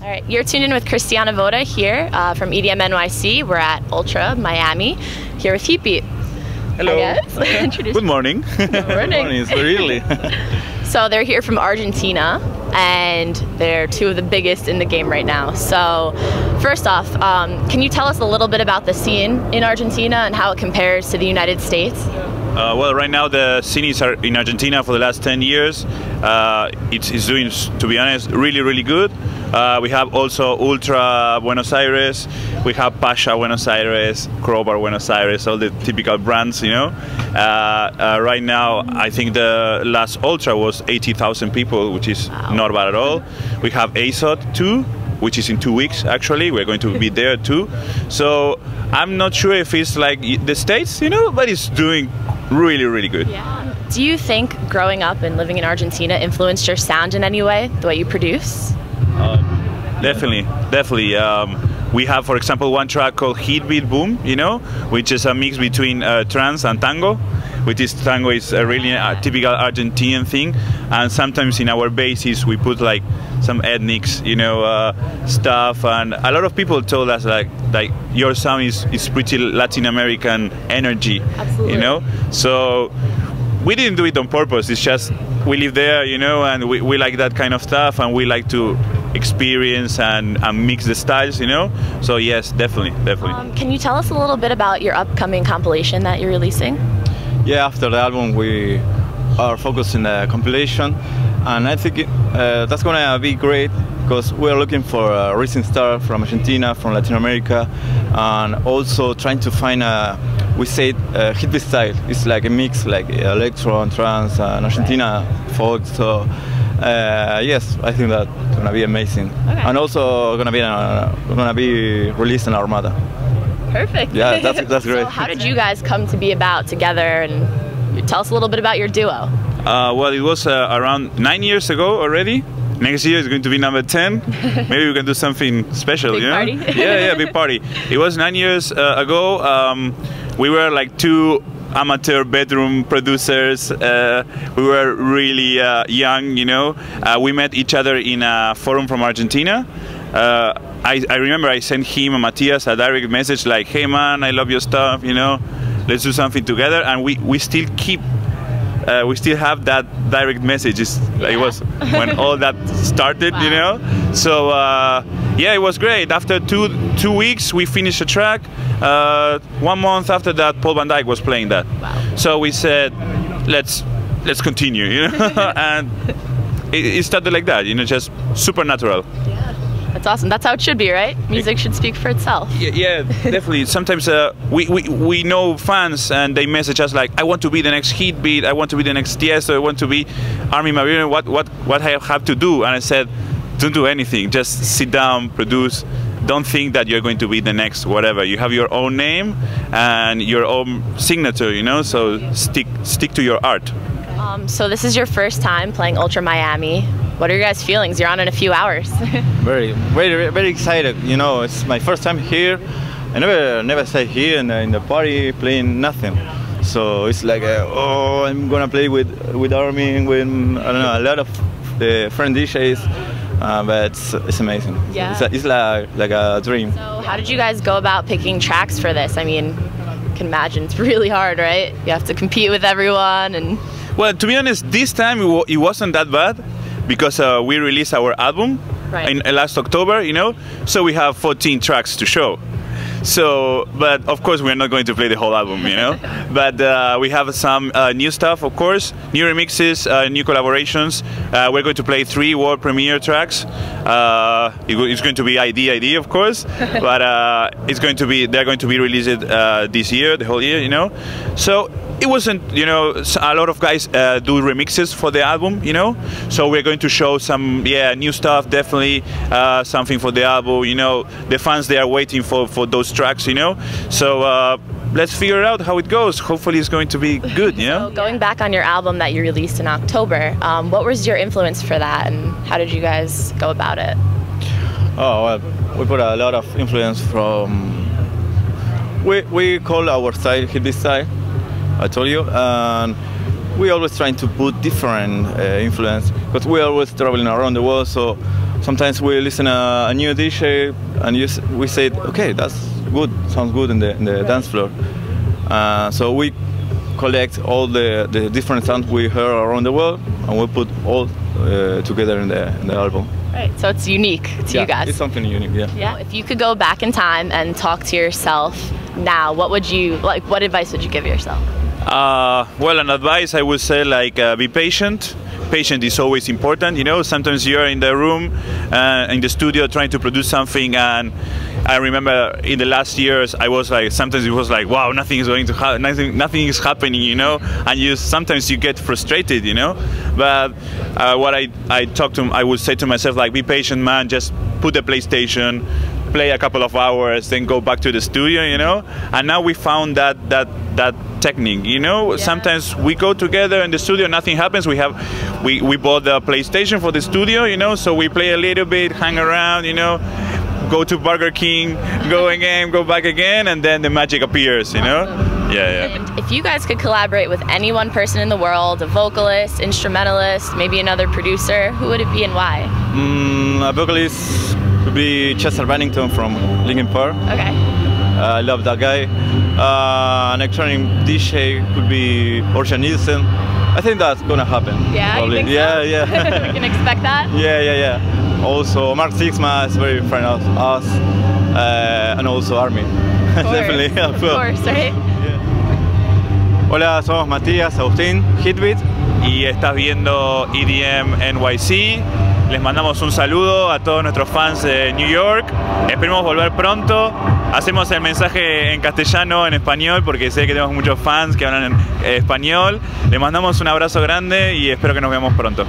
All right, you're tuned in with Cristiana Voda here from EDMNYC. We're at Ultra Miami here with Heatbeat. Hello. Good morning. Good morning. Good morning, really. So they're here from Argentina, and they're two of the biggest in the game right now. So first off, can you tell us a little bit about the scene in Argentina and how it compares to the United States? Well, right now the scene is in Argentina for the last 10 years. It's doing, to be honest, really, really good. We have also Ultra Buenos Aires, we have Pasha Buenos Aires, Crowbar Buenos Aires, all the typical brands, you know. Right now, I think the last Ultra was 80,000 people, which is not bad at all. We have ASOT too, which is in 2 weeks actually. We're going to be there too. So I'm not sure if it's like the States, you know, but it's doing really, really good. Yeah. Do you think growing up and living in Argentina influenced your sound in any way, the way you produce? Definitely. We have, for example, one track called Heatbeat Boom, you know, which is a mix between trance and tango, which is tango is a really typical Argentinian thing, and sometimes in our basses we put like some ethnics, you know, stuff, and a lot of people told us like your sound is pretty Latin American energy. Absolutely. You know, so we didn't do it on purpose. It's just we live there, you know, and we like that kind of stuff, and we like to experience and mix the styles, you know. So yes, definitely. Can you tell us a little bit about your upcoming compilation that you're releasing? Yeah, after the album we are focusing on the compilation, and I think that's gonna be great because we're looking for a rising star from Argentina, from Latin America, and also trying to find we say Heatbeat style. It's like a mix, like electro and trance and Argentina folk. So yes, I think that's gonna be amazing. Okay. And also gonna be released in Armada. Perfect. Yeah, that's great. So how did you guys come to be about together, and tell us a little bit about your duo? Well, it was around 9 years ago already. Next year is going to be number 10. Maybe we can do something special, big you know? Party. Yeah, big party. It was 9 years ago. We were like two amateur bedroom producers. We were really young, you know. We met each other in a forum from Argentina. I remember I sent him, Matthias, a direct message like, hey man, I love your stuff, you know, let's do something together. And we still keep, we still have that direct message. It was when all that started, you know. So yeah, it was great. After two weeks, we finished a track. 1 month after that, Paul Van Dyk was playing that. Wow. So we said, let's continue, you know. And it started like that, you know, just supernatural. Yeah. That's awesome. That's how it should be, right? Music should speak for itself. Yeah, definitely. Sometimes we know fans and they message us like, I want to be the next Heatbeat, I want to be the next Tiesto, I want to be Armin van Buuren, what I have to do? And I said, don't do anything, just sit down, produce. Don't think that you're going to be the next whatever. You have your own name and your own signature, you know, so stick to your art. So this is your first time playing Ultra Miami. What are your guys' feelings? You're on in a few hours. very excited. You know, it's my first time here. I never stayed here in the party playing nothing. So it's like, oh, I'm gonna play with Armin, with I don't know, a lot of friend DJs. But it's amazing. Yeah. It's like a dream. So how did you guys go about picking tracks for this? I mean, you can imagine it's really hard, right? You have to compete with everyone and. Well, to be honest, this time it wasn't that bad because we released our album in last October, you know, so we have 14 tracks to show. So, but of course we're not going to play the whole album, you know. But we have some new stuff, of course, new remixes, new collaborations. We're going to play 3 world premiere tracks. It's going to be ID, of course, but they're going to be released this year, the whole year, you know. So it wasn't, you know, a lot of guys do remixes for the album, you know. So we're going to show some, new stuff, definitely something for the album, you know. The fans, they are waiting for those tracks, you know. So let's figure out how it goes. Hopefully it's going to be good, you know. So going back on your album that you released in October, what was your influence for that, and how did you guys go about it? Oh, well, we put a lot of influence from, we call our style Heatbeat style, I told you, and we always trying to put different influence because we always traveling around the world, so sometimes we listen a new DJ and we say, okay, that's good, sounds good in the dance floor. So we collect all the different sounds we heard around the world, and we put all together in the album. Right, so it's unique to you guys. It's something unique, yeah. Yeah. If you could go back in time and talk to yourself now, what advice would you give yourself? Well, an advice I would say, like, be patient. Patient is always important, you know. Sometimes you're in the room, in the studio, trying to produce something, and I remember in the last years, I was like, sometimes it was like, wow, nothing is going to happen, nothing is happening, you know, and sometimes you get frustrated, you know. But what I would say to myself, like, be patient, man. Just put the PlayStation, play a couple of hours, then go back to the studio, you know. And now we found that technique, you know. Yeah. Sometimes we go together in the studio, nothing happens. We bought the PlayStation for the studio, you know, so we play a little bit, hang around, you know, go to Burger King, go again, go back again, and then the magic appears, you know. Yeah. And if you guys could collaborate with any one person in the world, a vocalist, instrumentalist, maybe another producer, who would it be and why? A vocalist could be Chester Bennington from Linkin Park. Okay. I love that guy. An electronic DJ could be Orjan Nielsen. I think that's gonna happen. Yeah, probably. You think so? Yeah. We can expect that? Yeah. Also, Mark Sixma is very friend of us, and also Armin. Definitely. Of course, right? Yeah. Hola, somos Matías, Agustín, Heatbeat. Y estás viendo EDMNYC. Les mandamos un saludo a todos nuestros fans de New York. Esperemos volver pronto. Hacemos el mensaje en castellano, en español, porque sé que tenemos muchos fans que hablan en español. Les mandamos un abrazo grande y espero que nos veamos pronto.